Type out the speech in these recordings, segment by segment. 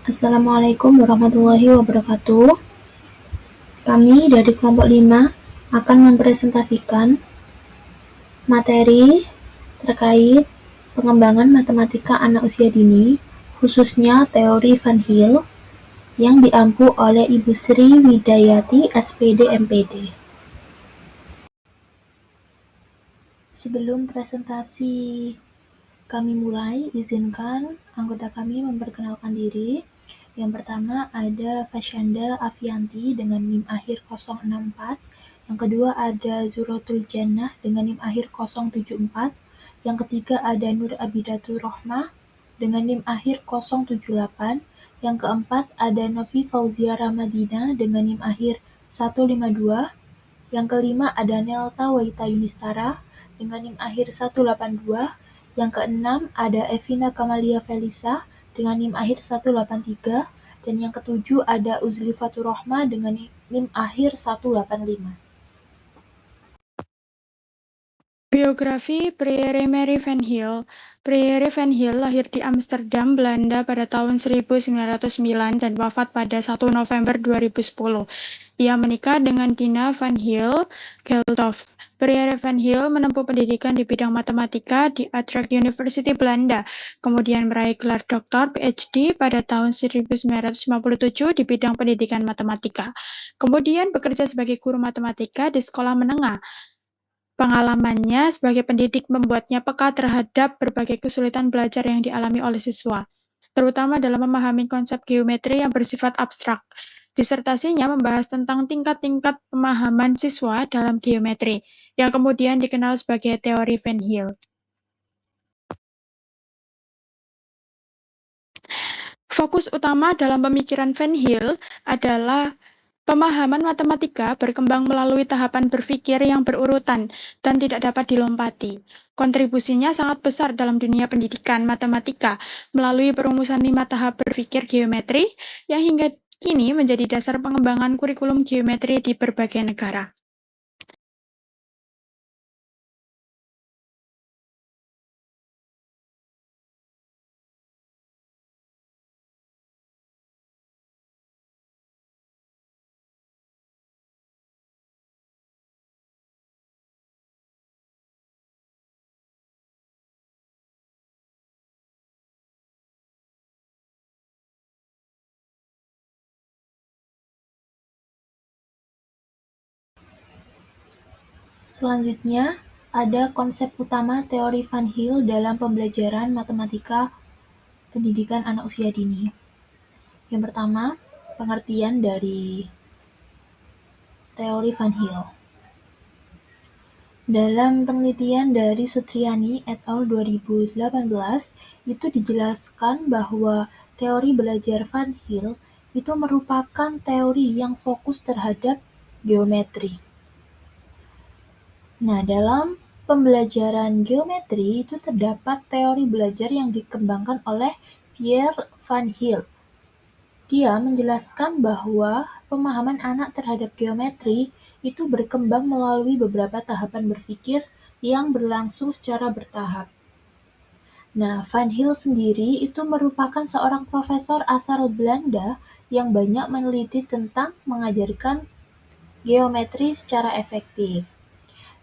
Assalamualaikum warahmatullahi wabarakatuh. Kami dari kelompok 5 akan mempresentasikan materi terkait pengembangan matematika anak usia dini, khususnya teori Van Hill yang diampu oleh Ibu Sri Widayati SPD MPD. Sebelum presentasi kami mulai, izinkan anggota kami memperkenalkan diri. Yang pertama ada Fasyanda Afianti dengan NIM akhir 064. Yang kedua ada Zuratul Jannah dengan NIM akhir 074. Yang ketiga ada Nur Abidatul Rohmah dengan NIM akhir 078. Yang keempat ada Novi Fauzia Ramadina dengan NIM akhir 152. Yang kelima ada Nelta Waita Yunistara dengan NIM akhir 182. Yang keenam ada Evina Kamalia Felisa dengan NIM akhir 183. Dan yang ketujuh ada Uzli Fatur Rohma dengan NIM akhir 185. Biografi Pierre Marie Van Hill. Pierre Van Hill lahir di Amsterdam, Belanda pada tahun 1909 dan wafat pada 1 November 2010. Ia menikah dengan Dina Van Hill Geldof. Pierre Van Hill menempuh pendidikan di bidang matematika di Utrecht University, Belanda, kemudian meraih gelar doktor PhD pada tahun 1957 di bidang pendidikan matematika. Kemudian bekerja sebagai guru matematika di sekolah menengah. Pengalamannya sebagai pendidik membuatnya peka terhadap berbagai kesulitan belajar yang dialami oleh siswa, terutama dalam memahami konsep geometri yang bersifat abstrak. Disertasinya membahas tentang tingkat-tingkat pemahaman siswa dalam geometri, yang kemudian dikenal sebagai teori Van Hill. Fokus utama dalam pemikiran Van Hill adalah pemahaman matematika berkembang melalui tahapan berpikir yang berurutan dan tidak dapat dilompati. Kontribusinya sangat besar dalam dunia pendidikan matematika melalui perumusan 5 tahap berpikir geometri yang hingga kini menjadi dasar pengembangan kurikulum geometri di berbagai negara. Selanjutnya, ada konsep utama teori Van Hill dalam pembelajaran matematika pendidikan anak usia dini. Yang pertama, pengertian dari teori Van Hill. Dalam penelitian dari Sutriani et al. 2018, itu dijelaskan bahwa teori belajar Van Hill itu merupakan teori yang fokus terhadap geometri. Nah, dalam pembelajaran geometri itu terdapat teori belajar yang dikembangkan oleh Pierre Van Hill. Dia menjelaskan bahwa pemahaman anak terhadap geometri itu berkembang melalui beberapa tahapan berpikir yang berlangsung secara bertahap. Nah, Van Hill sendiri itu merupakan seorang profesor asal Belanda yang banyak meneliti tentang mengajarkan geometri secara efektif.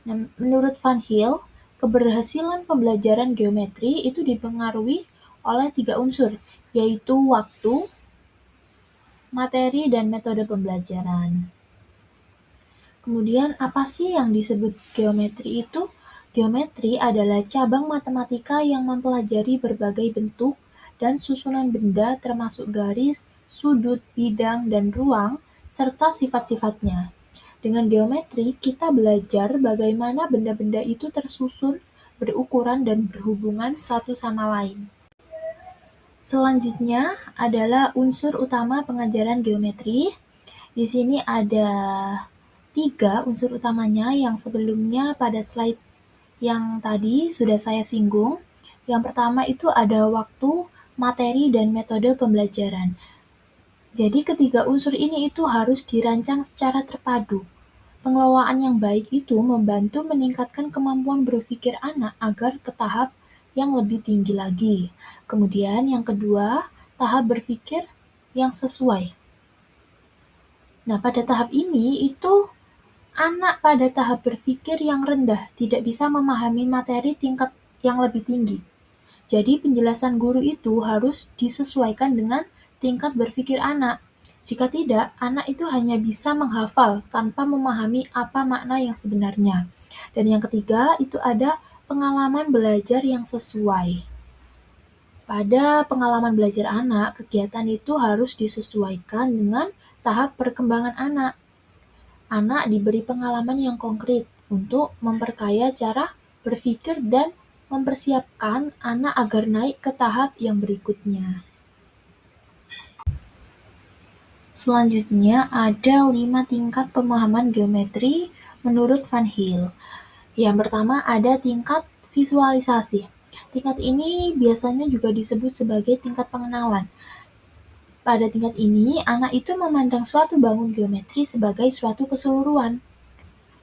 Nah, menurut Van Hill, keberhasilan pembelajaran geometri itu dipengaruhi oleh 3 unsur, yaitu waktu, materi, dan metode pembelajaran. Kemudian, apa sih yang disebut geometri itu? Geometri adalah cabang matematika yang mempelajari berbagai bentuk dan susunan benda termasuk garis, sudut, bidang, dan ruang, serta sifat-sifatnya. Dengan geometri, kita belajar bagaimana benda-benda itu tersusun, berukuran, dan berhubungan satu sama lain. Selanjutnya adalah unsur utama pengajaran geometri. Di sini ada 3 unsur utamanya yang sebelumnya pada slide yang tadi sudah saya singgung. Yang pertama itu ada waktu, materi, dan metode pembelajaran. Jadi ketiga unsur ini itu harus dirancang secara terpadu. Pengelolaan yang baik itu membantu meningkatkan kemampuan berpikir anak agar ke tahap yang lebih tinggi lagi. Kemudian yang kedua, tahap berpikir yang sesuai. Nah, pada tahap ini itu anak pada tahap berpikir yang rendah tidak bisa memahami materi tingkat yang lebih tinggi. Jadi penjelasan guru itu harus disesuaikan dengan tingkat berpikir anak. Jika tidak, anak itu hanya bisa menghafal tanpa memahami apa makna yang sebenarnya. Dan yang ketiga, itu ada pengalaman belajar yang sesuai. Pada pengalaman belajar anak, kegiatan itu harus disesuaikan dengan tahap perkembangan anak. Anak diberi pengalaman yang konkret untuk memperkaya cara berpikir dan mempersiapkan anak agar naik ke tahap yang berikutnya. Selanjutnya ada 5 tingkat pemahaman geometri menurut Van Hill. Yang pertama ada tingkat visualisasi. Tingkat ini biasanya juga disebut sebagai tingkat pengenalan. Pada tingkat ini, anak itu memandang suatu bangun geometri sebagai suatu keseluruhan.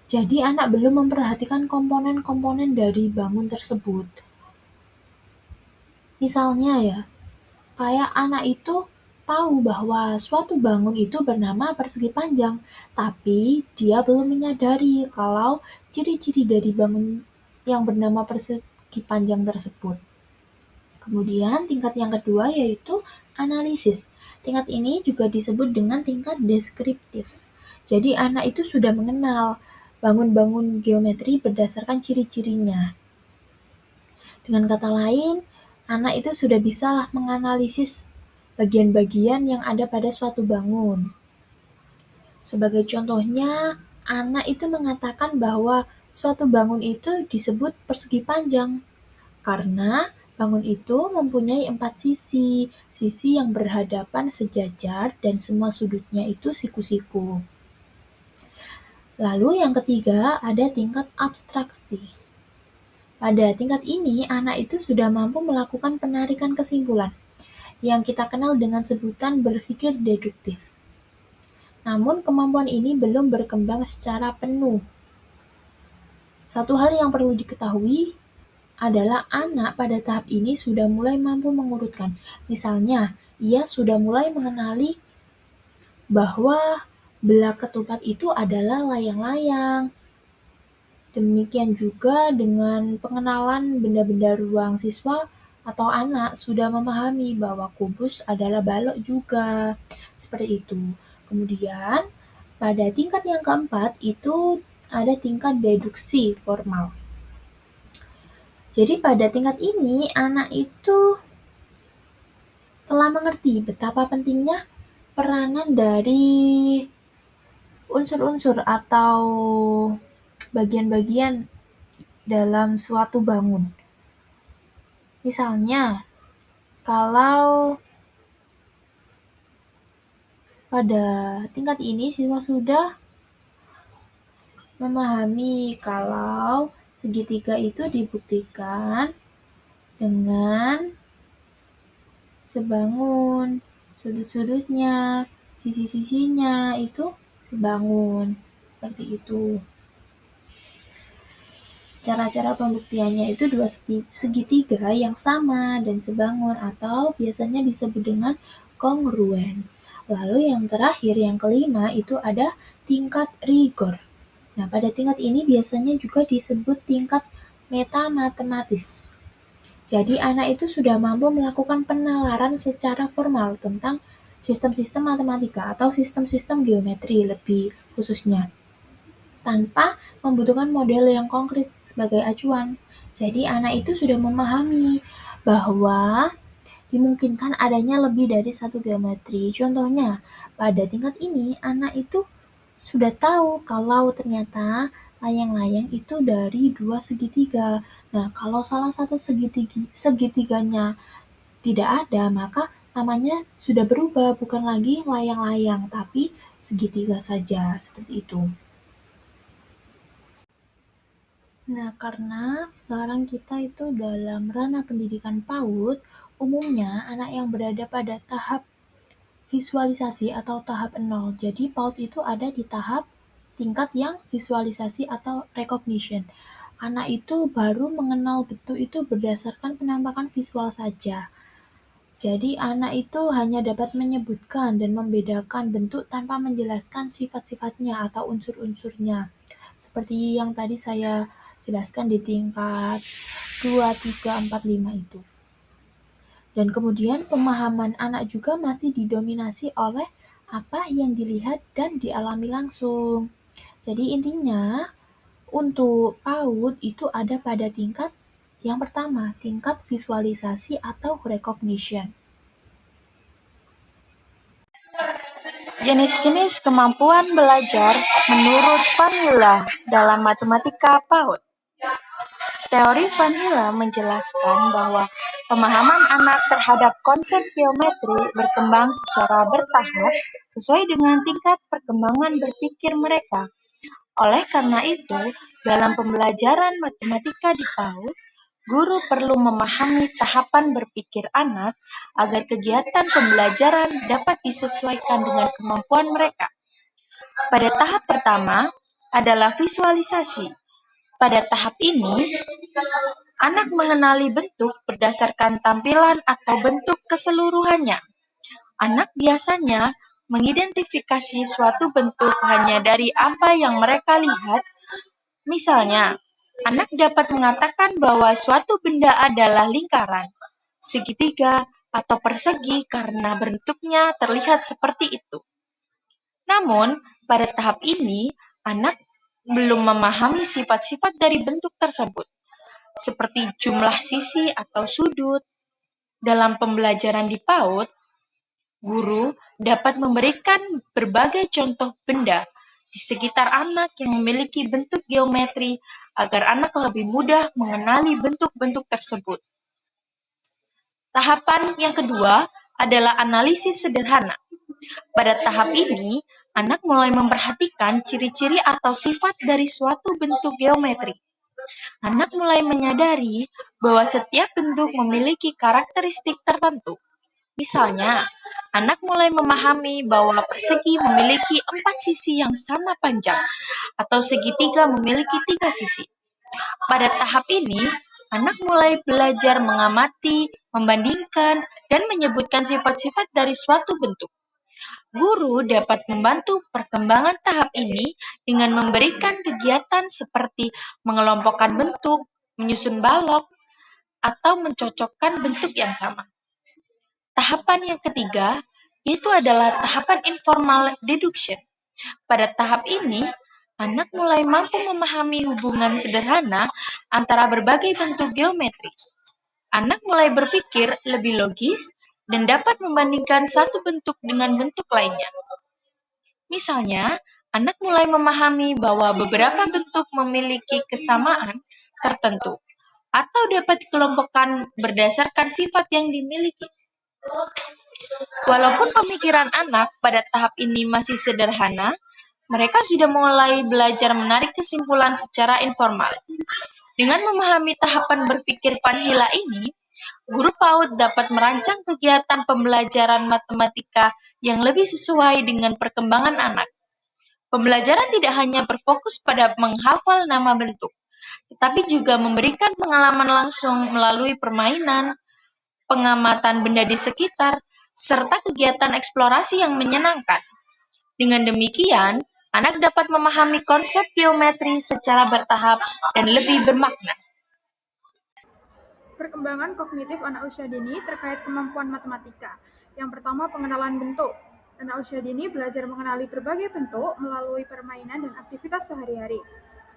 Jadi anak belum memperhatikan komponen-komponen dari bangun tersebut. Misalnya ya, kayak anak itu tahu bahwa suatu bangun itu bernama persegi panjang, tapi dia belum menyadari kalau ciri-ciri dari bangun yang bernama persegi panjang tersebut. Kemudian tingkat yang kedua yaitu analisis. Tingkat ini juga disebut dengan tingkat deskriptif. Jadi anak itu sudah mengenal bangun-bangun geometri berdasarkan ciri-cirinya. Dengan kata lain, anak itu sudah bisa menganalisis bagian-bagian yang ada pada suatu bangun. Sebagai contohnya, anak itu mengatakan bahwa suatu bangun itu disebut persegi panjang karena bangun itu mempunyai 4 sisi, sisi yang berhadapan sejajar dan semua sudutnya itu siku-siku. Lalu yang ketiga ada tingkat abstraksi. Pada tingkat ini, anak itu sudah mampu melakukan penarikan kesimpulan, yang kita kenal dengan sebutan berpikir deduktif. Namun kemampuan ini belum berkembang secara penuh. Satu hal yang perlu diketahui adalah anak pada tahap ini sudah mulai mampu mengurutkan. Misalnya, ia sudah mulai mengenali bahwa belak ketupat itu adalah layang-layang. Demikian juga dengan pengenalan benda-benda ruang, siswa atau anak sudah memahami bahwa kubus adalah balok juga. Seperti itu. Kemudian, pada tingkat yang keempat itu ada tingkat deduksi formal. Jadi pada tingkat ini, anak itu telah mengerti betapa pentingnya peranan dari unsur-unsur atau bagian-bagian dalam suatu bangun. Misalnya, kalau pada tingkat ini siswa sudah memahami kalau segitiga itu dibuktikan dengan sebangun, sudut-sudutnya, sisi-sisinya itu sebangun. Seperti itu. Cara-cara pembuktiannya itu dua segitiga yang sama dan sebangun atau biasanya disebut dengan kongruen. Lalu yang terakhir, yang kelima itu ada tingkat rigor. Nah, pada tingkat ini biasanya juga disebut tingkat metamatematis. Jadi anak itu sudah mampu melakukan penalaran secara formal tentang sistem-sistem matematika atau sistem-sistem geometri lebih khususnya, tanpa membutuhkan model yang konkret sebagai acuan. Jadi anak itu sudah memahami bahwa dimungkinkan adanya lebih dari satu geometri. Contohnya, pada tingkat ini anak itu sudah tahu kalau ternyata layang-layang itu dari dua segitiga. Nah, kalau salah satu segitiganya tidak ada, maka namanya sudah berubah, bukan lagi layang-layang, tapi segitiga saja, seperti itu. Nah, karena sekarang kita itu dalam ranah pendidikan PAUD, umumnya anak yang berada pada tahap visualisasi atau tahap 0. Jadi PAUD itu ada di tahap tingkat yang visualisasi atau recognition. Anak itu baru mengenal bentuk itu berdasarkan penampakan visual saja. Jadi anak itu hanya dapat menyebutkan dan membedakan bentuk tanpa menjelaskan sifat-sifatnya atau unsur-unsurnya. Seperti yang tadi saya jelaskan di tingkat 2, 3, 4, 5 itu. Dan kemudian pemahaman anak juga masih didominasi oleh apa yang dilihat dan dialami langsung. Jadi intinya untuk PAUD itu ada pada tingkat yang pertama, tingkat visualisasi atau recognition. Jenis-jenis kemampuan belajar menurut Van Hille dalam matematika PAUD. Teori Van Hille menjelaskan bahwa pemahaman anak terhadap konsep geometri berkembang secara bertahap sesuai dengan tingkat perkembangan berpikir mereka. Oleh karena itu, dalam pembelajaran matematika di PAUD, guru perlu memahami tahapan berpikir anak agar kegiatan pembelajaran dapat disesuaikan dengan kemampuan mereka. Pada tahap pertama adalah visualisasi. Pada tahap ini, anak mengenali bentuk berdasarkan tampilan atau bentuk keseluruhannya. Anak biasanya mengidentifikasi suatu bentuk hanya dari apa yang mereka lihat. Misalnya, anak dapat mengatakan bahwa suatu benda adalah lingkaran, segitiga, atau persegi karena bentuknya terlihat seperti itu. Namun, pada tahap ini, anak belum memahami sifat-sifat dari bentuk tersebut, seperti jumlah sisi atau sudut. Dalam pembelajaran di PAUD, guru dapat memberikan berbagai contoh benda di sekitar anak yang memiliki bentuk geometri agar anak lebih mudah mengenali bentuk-bentuk tersebut. Tahapan yang kedua adalah analisis sederhana. Pada tahap ini, anak mulai memperhatikan ciri-ciri atau sifat dari suatu bentuk geometri. Anak mulai menyadari bahwa setiap bentuk memiliki karakteristik tertentu. Misalnya, anak mulai memahami bahwa persegi memiliki 4 sisi yang sama panjang, atau segitiga memiliki 3 sisi. Pada tahap ini, anak mulai belajar mengamati, membandingkan, dan menyebutkan sifat-sifat dari suatu bentuk. Guru dapat membantu perkembangan tahap ini dengan memberikan kegiatan seperti mengelompokkan bentuk, menyusun balok, atau mencocokkan bentuk yang sama. Tahapan yang ketiga yaitu adalah tahapan informal deduction. Pada tahap ini, anak mulai mampu memahami hubungan sederhana antara berbagai bentuk geometri. Anak mulai berpikir lebih logis dan dapat membandingkan satu bentuk dengan bentuk lainnya. Misalnya, anak mulai memahami bahwa beberapa bentuk memiliki kesamaan tertentu atau dapat dikelompokkan berdasarkan sifat yang dimiliki. Walaupun pemikiran anak pada tahap ini masih sederhana, mereka sudah mulai belajar menarik kesimpulan secara informal. Dengan memahami tahapan berpikir Van Hille ini, guru PAUD dapat merancang kegiatan pembelajaran matematika yang lebih sesuai dengan perkembangan anak. Pembelajaran tidak hanya berfokus pada menghafal nama bentuk, tetapi juga memberikan pengalaman langsung melalui permainan, pengamatan benda di sekitar, serta kegiatan eksplorasi yang menyenangkan. Dengan demikian, anak dapat memahami konsep geometri secara bertahap dan lebih bermakna. Perkembangan kognitif anak usia dini terkait kemampuan matematika. Yang pertama, pengenalan bentuk. Anak usia dini belajar mengenali berbagai bentuk melalui permainan dan aktivitas sehari-hari.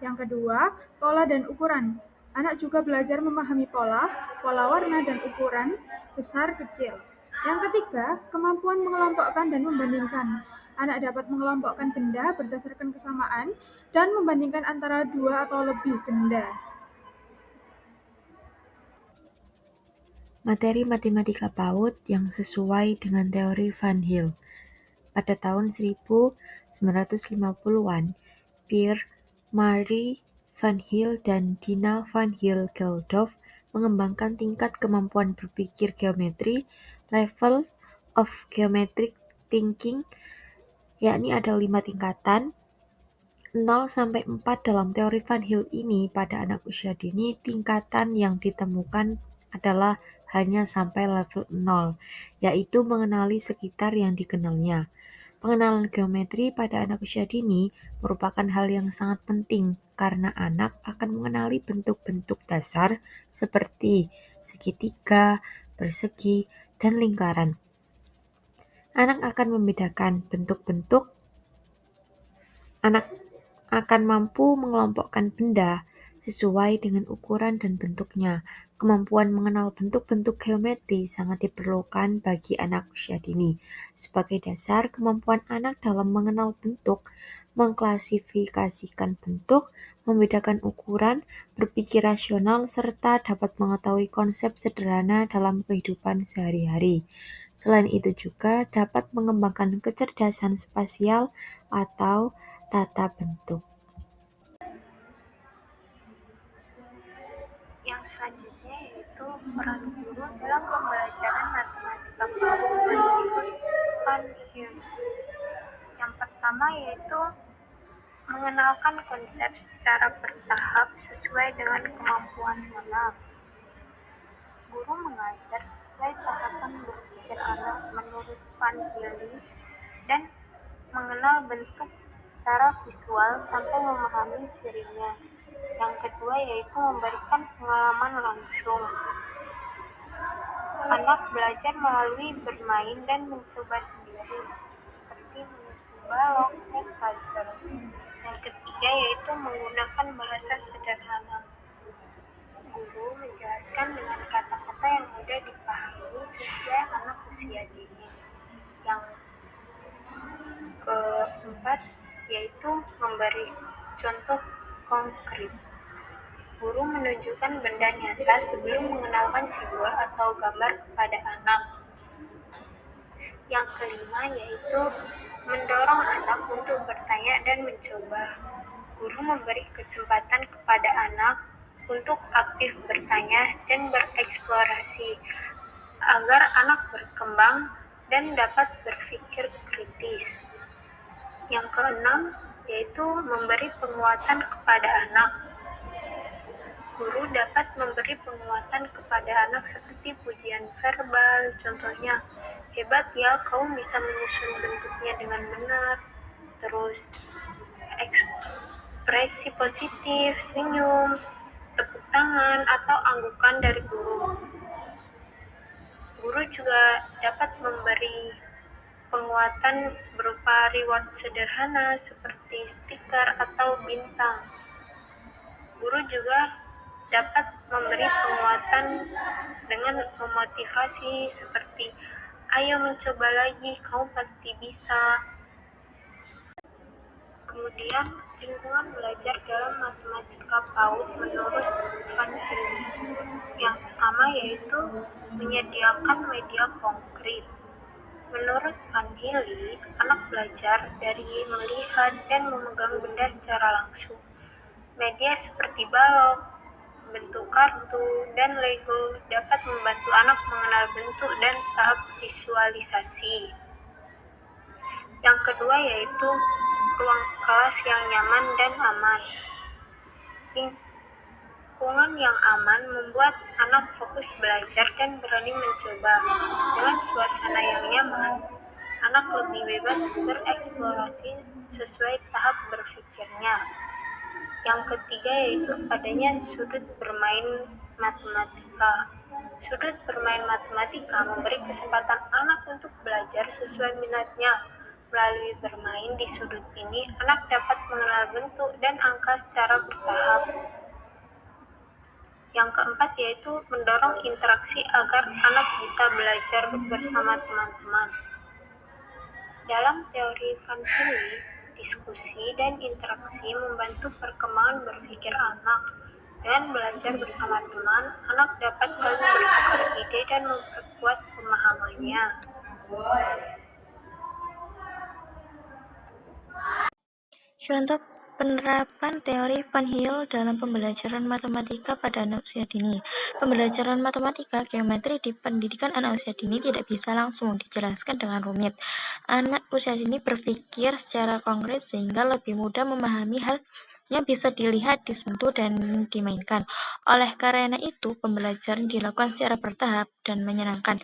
Yang kedua, pola dan ukuran. Anak juga belajar memahami pola warna dan ukuran besar kecil. Yang ketiga, kemampuan mengelompokkan dan membandingkan. Anak dapat mengelompokkan benda berdasarkan kesamaan dan membandingkan antara dua atau lebih benda. Materi matematika PAUD yang sesuai dengan teori Van Hille. Pada tahun 1950-an, Pierre Marie Van Hille dan Dina Van Hille Geldof mengembangkan tingkat kemampuan berpikir geometri, level of geometric thinking, yakni ada 5 tingkatan, 0-4 dalam teori Van Hille ini pada anak usia dini tingkatan yang ditemukan adalah hanya sampai level 0, yaitu mengenali sekitar yang dikenalnya. Pengenalan geometri pada anak usia dini merupakan hal yang sangat penting karena anak akan mengenali bentuk-bentuk dasar seperti segitiga, persegi, dan lingkaran. Anak akan mampu mengelompokkan benda sesuai dengan ukuran dan bentuknya. Kemampuan mengenal bentuk-bentuk geometri sangat diperlukan bagi anak usia dini. Sebagai dasar, kemampuan anak dalam mengenal bentuk, mengklasifikasikan bentuk, membedakan ukuran, berpikir rasional, serta dapat mengetahui konsep sederhana dalam kehidupan sehari-hari. Selain itu juga dapat mengembangkan kecerdasan spasial atau tata bentuk. Yang selanjutnya yaitu peran guru dalam pembelajaran matematika PAUD menurut Van Hill. Yang pertama yaitu mengenalkan konsep secara bertahap sesuai dengan kemampuan anak. Guru mengajar sesuai tahapan berpikir anak menurut Van Hill dan mengenal bentuk secara visual sampai memahami cirinya. Yang kedua yaitu memberikan pengalaman langsung. Anak belajar melalui bermain dan mencoba sendiri, seperti menyusun balok dan puzzle. Yang ketiga yaitu menggunakan bahasa sederhana. Guru menjelaskan dengan kata-kata yang mudah dipahami sesuai anak usia dini. Yang keempat yaitu memberi contoh konkret. Guru menunjukkan benda nyata sebelum mengenalkan simbol atau gambar kepada anak. Yang kelima yaitu mendorong anak untuk bertanya dan mencoba. Guru memberi kesempatan kepada anak untuk aktif bertanya dan bereksplorasi agar anak berkembang dan dapat berpikir kritis. Yang keenam yaitu memberi penguatan kepada anak. Guru dapat memberi penguatan kepada anak seperti pujian verbal, contohnya, hebat ya, kamu bisa menyusun bentuknya dengan benar. Terus, ekspresi positif, senyum, tepuk tangan, atau anggukan dari guru. Guru juga dapat memberi penguatan berupa reward sederhana seperti stiker atau bintang. Guru juga dapat memberi penguatan dengan memotivasi seperti ayo mencoba lagi, kamu pasti bisa. Kemudian lingkungan belajar dalam matematika PAUD menurut Van Hill. Yang pertama yaitu menyediakan media konkret. Menurut Van Hill, anak belajar dari melihat dan memegang benda secara langsung. Media seperti balok, bentuk kartu, dan Lego dapat membantu anak mengenal bentuk dan tahap visualisasi. Yang kedua yaitu ruang kelas yang nyaman dan aman. Lingkungan yang aman membuat anak fokus belajar dan berani mencoba. Dengan suasana yang nyaman, anak lebih bebas bereksplorasi sesuai tahap berpikirnya. Yang ketiga yaitu adanya sudut bermain matematika. Sudut bermain matematika memberi kesempatan anak untuk belajar sesuai minatnya. Melalui bermain di sudut ini, anak dapat mengenal bentuk dan angka secara bertahap. Yang keempat yaitu mendorong interaksi agar anak bisa belajar bersama teman-teman. Dalam teori Van Hill, diskusi dan interaksi membantu perkembangan berpikir anak. Dengan belajar bersama teman, anak dapat saling bertukar ide dan memperkuat pemahamannya. Contoh penerapan teori Van Hill dalam pembelajaran matematika pada anak usia dini. Pembelajaran matematika geometri di pendidikan anak usia dini tidak bisa langsung dijelaskan dengan rumit. Anak usia dini berpikir secara konkret sehingga lebih mudah memahami hal yang bisa dilihat, disentuh, dan dimainkan. Oleh karena itu, pembelajaran dilakukan secara bertahap dan menyenangkan.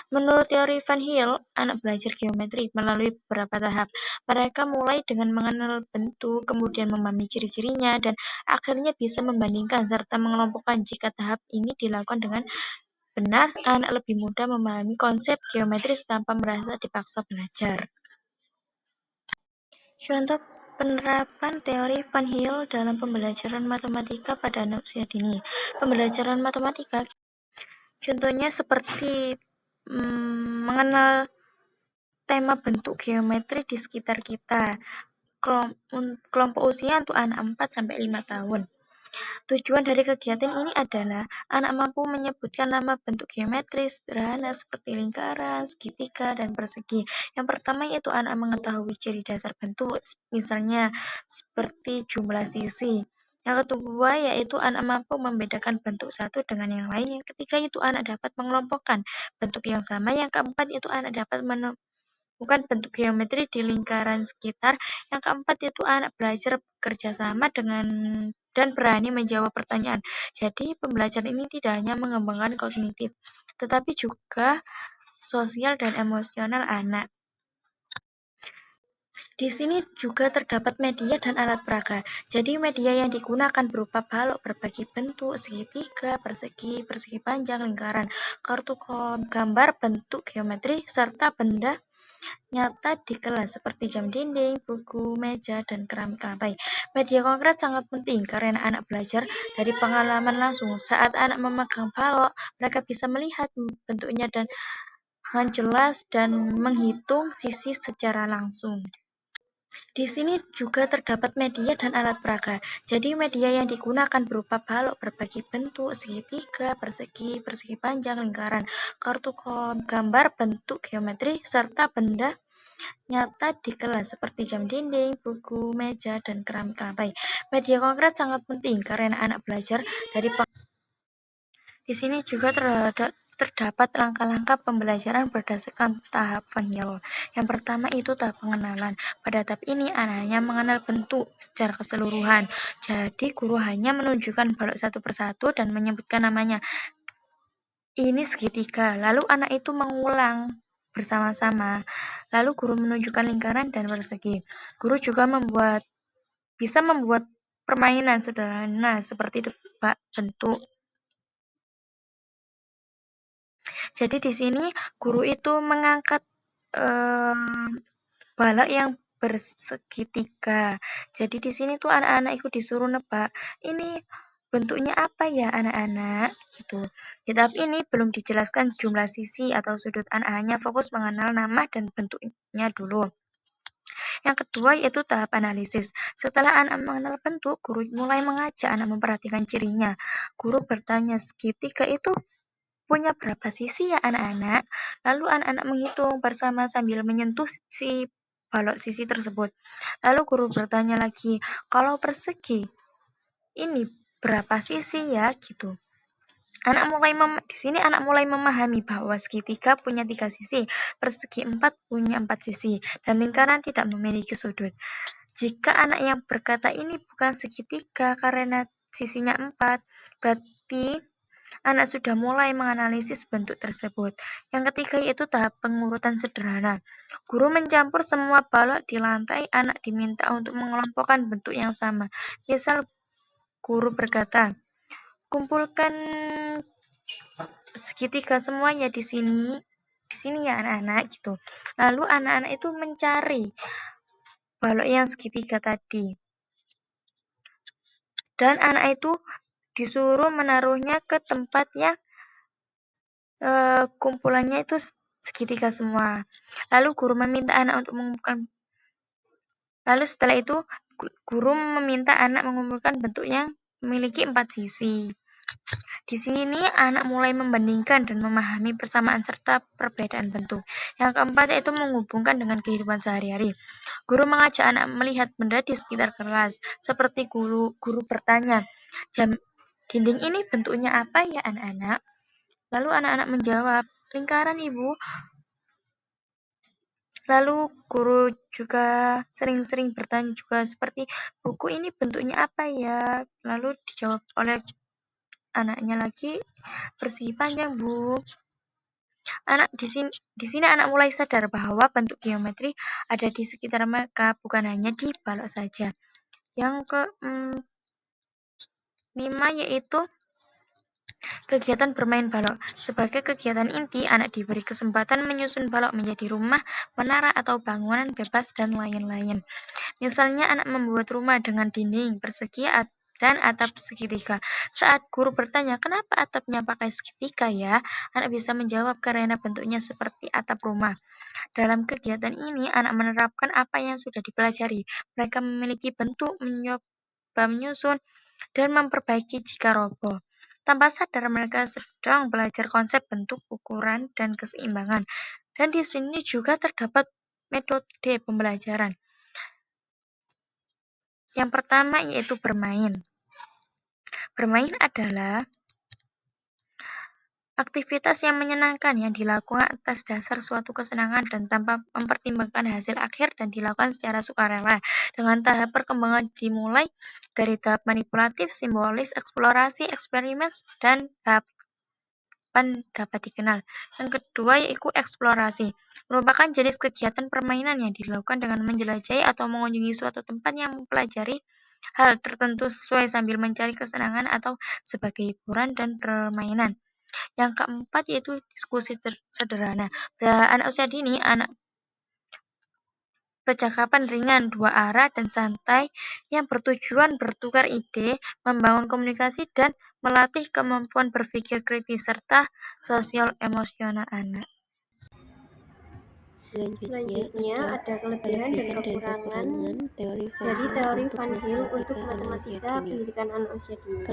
Menurut teori Van Hill, anak belajar geometri melalui beberapa tahap. Mereka mulai dengan mengenal bentuk, kemudian memahami ciri-cirinya, dan akhirnya bisa membandingkan serta mengelompokkan. Jika tahap ini dilakukan dengan benar, anak lebih mudah memahami konsep geometris tanpa merasa dipaksa belajar. Contoh penerapan teori Van Hill dalam pembelajaran matematika pada anak usia dini. Pembelajaran matematika contohnya seperti mengenal tema bentuk geometri di sekitar kita. Kelompok usia untuk anak 4-5 tahun. Tujuan dari kegiatan ini adalah anak mampu menyebutkan nama bentuk geometris sederhana seperti lingkaran, segitiga, dan persegi. Yang pertama yaitu anak mengetahui ciri dasar bentuk, misalnya seperti jumlah sisi. Yang kedua yaitu anak mampu membedakan bentuk satu dengan yang lain. Yang ketiga yaitu anak dapat mengelompokkan bentuk yang sama. Yang keempat yaitu anak dapat menemukan bentuk geometri di lingkaran sekitar. Yang keempat yaitu anak belajar bekerja sama dan berani menjawab pertanyaan. Jadi pembelajaran ini tidak hanya mengembangkan kognitif, tetapi juga sosial dan emosional anak. Di sini juga terdapat media dan alat peraga. Jadi media yang digunakan berupa balok berbagai bentuk, segitiga, persegi, persegi panjang, lingkaran, kartu gambar bentuk geometri, serta benda nyata di kelas seperti jam dinding, buku, meja, dan keramik lantai. Media konkret sangat penting karena anak belajar dari pengalaman langsung. Saat anak memegang balok, mereka bisa melihat bentuknya dengan jelas dan menghitung sisi secara langsung. Di sini juga terdapat media dan alat peraga. Jadi media yang digunakan berupa balok berbagai bentuk, segitiga, persegi, persegi panjang, lingkaran, kartu gambar bentuk geometri, serta benda nyata di kelas seperti jam dinding, buku, meja, dan keramik lantai. Media konkret sangat penting karena anak belajar dari Di sini juga terdapat langkah-langkah pembelajaran berdasarkan tahap Van Hill. Yang pertama itu tahap pengenalan. Pada tahap ini anaknya mengenal bentuk secara keseluruhan. Jadi guru hanya menunjukkan balok satu persatu dan menyebutkan namanya. Ini segitiga. Lalu anak itu mengulang bersama-sama. Lalu guru menunjukkan lingkaran dan persegi. Guru juga bisa membuat permainan sederhana seperti tebak bentuk. Jadi di sini guru itu mengangkat balok yang bersegitiga. Jadi di sini tuh anak-anak itu disuruh nebak. Ini bentuknya apa ya anak-anak gitu. Di tahap ini belum dijelaskan jumlah sisi atau sudut, anak hanya fokus mengenal nama dan bentuknya dulu. Yang kedua yaitu tahap analisis. Setelah anak mengenal bentuk, guru mulai mengajak anak memperhatikan cirinya. Guru bertanya, segitiga itu punya berapa sisi ya anak-anak? Lalu anak-anak menghitung bersama sambil menyentuh si balok sisi tersebut. Lalu guru bertanya lagi, kalau persegi ini berapa sisi ya gitu. Di sini anak mulai memahami bahwa segitiga punya 3 sisi, persegi 4 punya 4 sisi, dan lingkaran tidak memiliki sudut. Jika anak yang berkata ini bukan segitiga karena sisinya 4, berarti anak sudah mulai menganalisis bentuk tersebut. Yang ketiga yaitu tahap pengurutan sederhana. Guru mencampur semua balok di lantai, anak diminta untuk mengelompokkan bentuk yang sama. Misal guru berkata, kumpulkan segitiga semuanya di sini ya anak-anak gitu. Lalu anak-anak itu mencari balok yang segitiga tadi. Dan anak itu disuruh menaruhnya ke tempat yang kumpulannya itu segitiga semua. Lalu guru meminta anak untuk mengumpulkan. Lalu setelah itu guru meminta anak mengumpulkan bentuk yang memiliki 4 sisi. Di sini anak mulai membandingkan dan memahami persamaan serta perbedaan bentuk. Yang keempat yaitu menghubungkan dengan kehidupan sehari-hari. Guru mengajak anak melihat benda di sekitar kelas. Seperti guru bertanya, jam dinding ini bentuknya apa ya anak-anak? Lalu anak-anak menjawab, lingkaran ibu. Lalu guru juga sering-sering bertanya juga seperti, buku ini bentuknya apa ya? Lalu dijawab oleh anaknya lagi, persegi panjang, Bu. Di sini anak mulai sadar bahwa bentuk geometri ada di sekitar mereka, bukan hanya di balok saja. Yang kelima yaitu kegiatan bermain balok. Sebagai kegiatan inti, anak diberi kesempatan menyusun balok menjadi rumah, menara, atau bangunan bebas, dan lain-lain. Misalnya, anak membuat rumah dengan dinding persegi dan atap segitiga. Saat guru bertanya, kenapa atapnya pakai segitiga ya? Anak bisa menjawab karena bentuknya seperti atap rumah. Dalam kegiatan ini, anak menerapkan apa yang sudah dipelajari. Mereka memiliki bentuk, mencoba menyusun, dan memperbaiki jika roboh. Tanpa sadar, mereka sedang belajar konsep bentuk, ukuran, dan keseimbangan. Dan di sini juga terdapat metode pembelajaran. Yang pertama yaitu bermain. Bermain adalah aktivitas yang menyenangkan yang dilakukan atas dasar suatu kesenangan dan tanpa mempertimbangkan hasil akhir dan dilakukan secara sukarela. Dengan tahap perkembangan dimulai dari tahap manipulatif, simbolis, eksplorasi, eksperimen, dan tahapan dapat dikenal. Yang kedua yaitu eksplorasi. Merupakan jenis kegiatan permainan yang dilakukan dengan menjelajahi atau mengunjungi suatu tempat yang mempelajari hal tertentu sesuai sambil mencari kesenangan atau sebagai hiburan dan permainan. Yang keempat yaitu diskusi sederhana. Pada anak usia dini, anak percakapan ringan, dua arah, dan santai yang bertujuan bertukar ide, membangun komunikasi, dan melatih kemampuan berpikir kritis serta sosial emosional anak. Selanjutnya ada kelebihan dan kekurangan dari teori Van Hill untuk matematika pendidikan anak usia dini.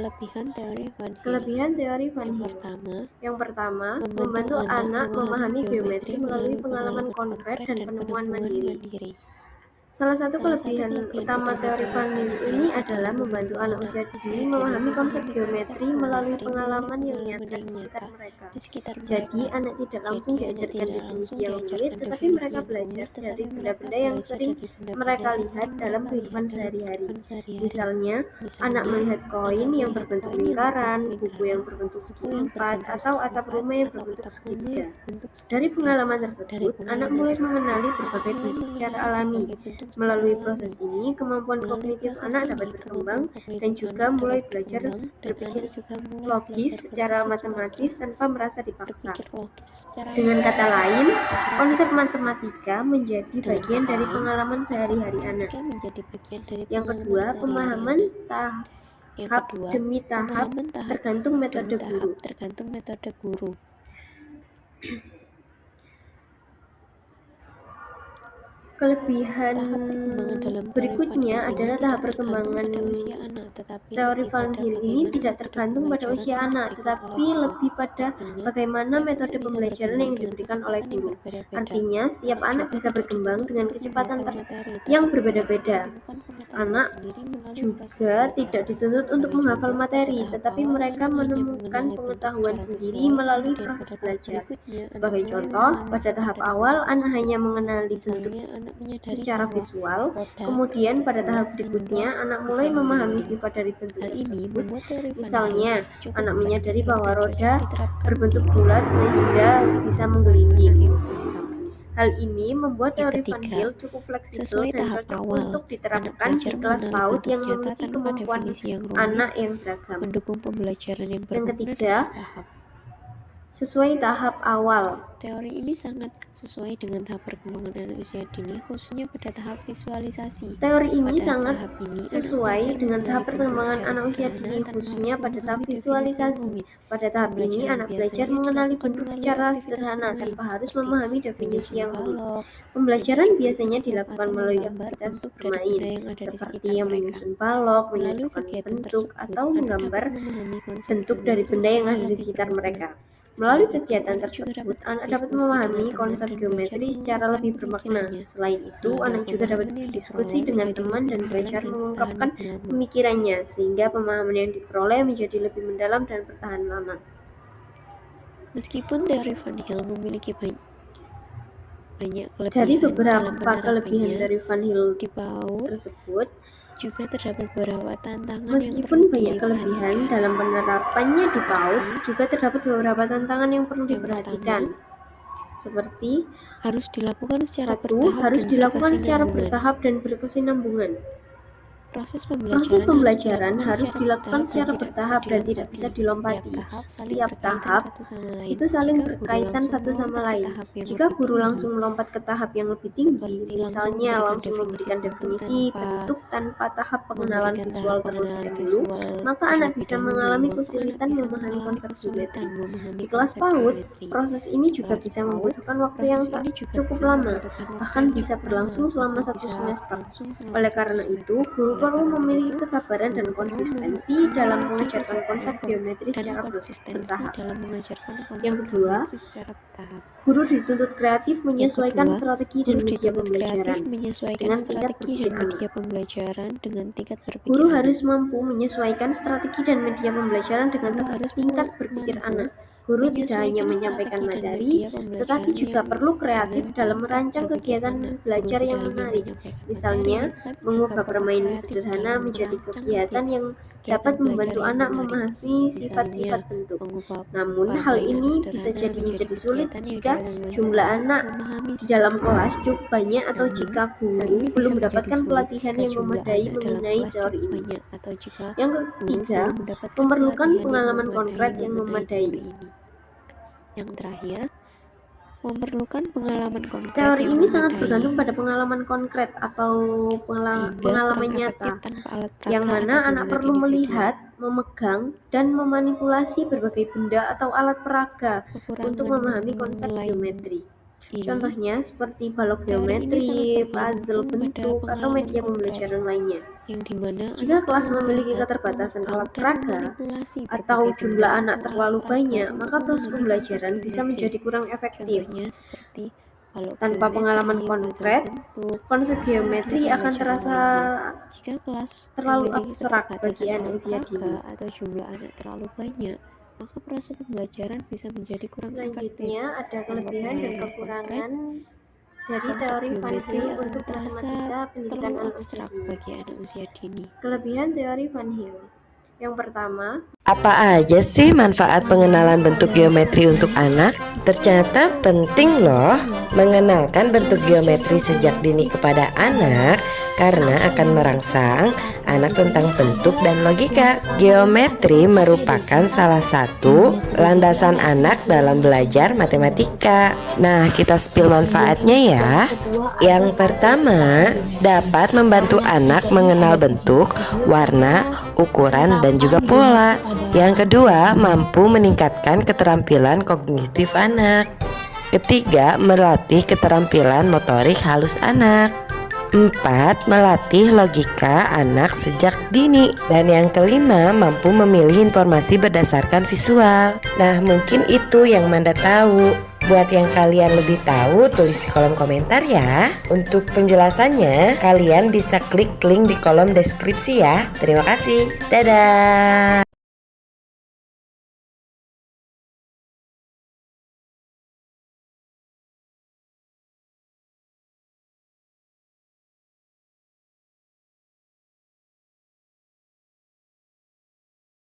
Kelebihan teori Van Hill. Yang pertama, membantu anak memahami geometri melalui pengalaman konkret dan penemuan mandiri. Salah satu kelebihan utama teori Van Hill ini adalah membantu anak usia dini memahami konsep geometri melalui pengalaman yang nyata di sekitar mereka. Jadi, anak tidak langsung diajarkan definisi yang rumit, tetapi mereka belajar dari benda-benda yang sering mereka lihat dalam kehidupan sehari-hari. Misalnya, anak melihat koin yang berbentuk lingkaran, buku yang berbentuk segi empat, atau atap rumah yang berbentuk segitiga. Dari pengalaman tersebut, anak mulai mengenali berbagai bentuk secara alami. Melalui proses ini, kemampuan kognitif anak dapat berkembang dan juga mulai belajar berpikir logis secara matematis tanpa merasa dipaksa. Dengan kata lain, konsep matematika menjadi bagian dari pengalaman sehari-hari anak. Yang kedua, pemahaman tahap demi tahap tergantung metode guru. Kelebihan berikutnya adalah tahap perkembangan teori Van Hill ini tidak tergantung pada usia anak, tetapi lebih pada bagaimana metode pembelajaran yang diberikan oleh guru. Artinya, setiap anak bisa berkembang dengan kecepatan yang berbeda-beda. Anak juga tidak dituntut untuk menghafal materi, tetapi mereka menemukan pengetahuan sendiri melalui proses belajar. Sebagai contoh, pada tahap awal, anak hanya mengenali bentuk secara visual, kemudian pada tahap berikutnya anak mulai memahami sifat dari bentuk tersebut. Misalnya, anak menyadari bahwa roda berbentuk bulat sehingga bisa menggelinding. Hal ini membuat teori Van Hill cukup fleksibel dan cocok untuk diterapkan di kelas PAUD yang memiliki kemampuan anak yang beragam. Yang ketiga, sesuai tahap awal. Teori ini sangat sesuai dengan tahap perkembangan anak usia dini, khususnya pada tahap visualisasi. Teori ini sangat sesuai dengan tahap perkembangan anak usia dini, khususnya pada tahap visualisasi. Pada tahap ini, anak belajar mengenali bentuk secara sederhana tanpa harus memahami definisi yang rumit. Pembelajaran biasanya dilakukan melalui aktivitas bermain, seperti yang menyusun balok, menyocokkan bentuk, atau menggambar bentuk dari benda yang ada di sekitar mereka. Melalui kegiatan tersebut, anak dapat memahami konsep geometri secara lebih bermakna. Selain itu, anak juga dapat berdiskusi dengan teman dan belajar mengungkapkan pemikirannya, sehingga pemahaman yang diperoleh menjadi lebih mendalam dan bertahan lama. Meskipun teori Van Hill memiliki Dari beberapa kelebihan teori Van Hill di PAUD tersebut, juga terdapat beberapa tantangan meskipun banyak kelebihan dalam penerapannya di PAUD, juga terdapat beberapa tantangan yang perlu diperhatikan. Seperti harus dilakukan secara bertahap dan berkesinambungan. Proses pembelajaran harus dilakukan secara bertahap dan tidak bisa dilompati. Setiap tahap itu saling berkaitan satu sama lain. Jika guru langsung melompat ke tahap yang lebih tinggi, misalnya langsung memberikan definisi bentuk tanpa tahap pengenalan visual terlebih dahulu, maka anak bisa mengalami kesulitan memahami konsep geometri. Di kelas PAUD, proses ini juga bisa membutuhkan waktu yang cukup lama, bahkan bisa berlangsung selama 1 semester. Oleh karena itu, guru perlu memiliki kesabaran dan konsistensi dalam mengajarkan konsep geometri secara bertahap. Yang kedua, guru dituntut kreatif menyesuaikan strategi dan media pembelajaran dengan tingkat berpikir. Guru harus mampu menyesuaikan strategi dan media pembelajaran dengan tingkat berpikir anak. Guru tidak hanya menyampaikan materi, tetapi juga perlu kreatif dalam merancang kegiatan belajar yang menarik. Misalnya, mengubah permainan sederhana menjadi kegiatan yang dapat membantu anak memahami sifat-sifat bentuk. Namun, hal ini bisa menjadi sulit jika jumlah anak di dalam kelas cukup banyak atau jika guru belum mendapatkan pelatihan yang memadai mengenai teori ini. Yang ketiga, memerlukan pengalaman konkret yang memadai. Yang terakhir, memerlukan pengalaman konkret. Teori ini sangat bergantung pada pengalaman konkret atau pengalaman nyata, yang mana anak perlu melihat, memegang, dan memanipulasi berbagai benda atau alat peraga untuk memahami konsep geometri. Contohnya seperti balok geometri, puzzle bentuk, atau media pembelajaran lainnya. Jika kelas memiliki keterbatasan alat peraga atau jumlah anak terlalu banyak, maka proses pembelajaran bisa menjadi kurang efektif. Tanpa pengalaman konkret, konsep geometri akan terasa terlalu abstrak bagi anak usia dini. Maka proses pembelajaran bisa menjadi kurang efektif. Selanjutnya ada kelebihan dan kekurangan dari teori Van Hill untuk matematika pendidikan anak usia dini. Bagi anak usia dini. Kelebihan teori Van Hill. Yang pertama, apa aja sih manfaat pengenalan bentuk geometri untuk anak? Ternyata penting loh mengenalkan bentuk geometri sejak dini kepada anak karena akan merangsang anak tentang bentuk dan logika. Geometri merupakan salah satu landasan anak dalam belajar matematika. Nah, kita spill manfaatnya ya. Yang pertama, dapat membantu anak mengenal bentuk, warna, ukuran, dan juga pola. Yang kedua, mampu meningkatkan keterampilan kognitif anak. Ketiga, melatih keterampilan motorik halus anak. 4. Melatih logika anak sejak dini. Dan yang kelima, mampu memilih informasi berdasarkan visual. Nah, mungkin itu yang Manda tahu. Buat yang kalian lebih tahu, tulis di kolom komentar ya. Untuk penjelasannya, kalian bisa klik link di kolom deskripsi ya. Terima kasih. Dadah.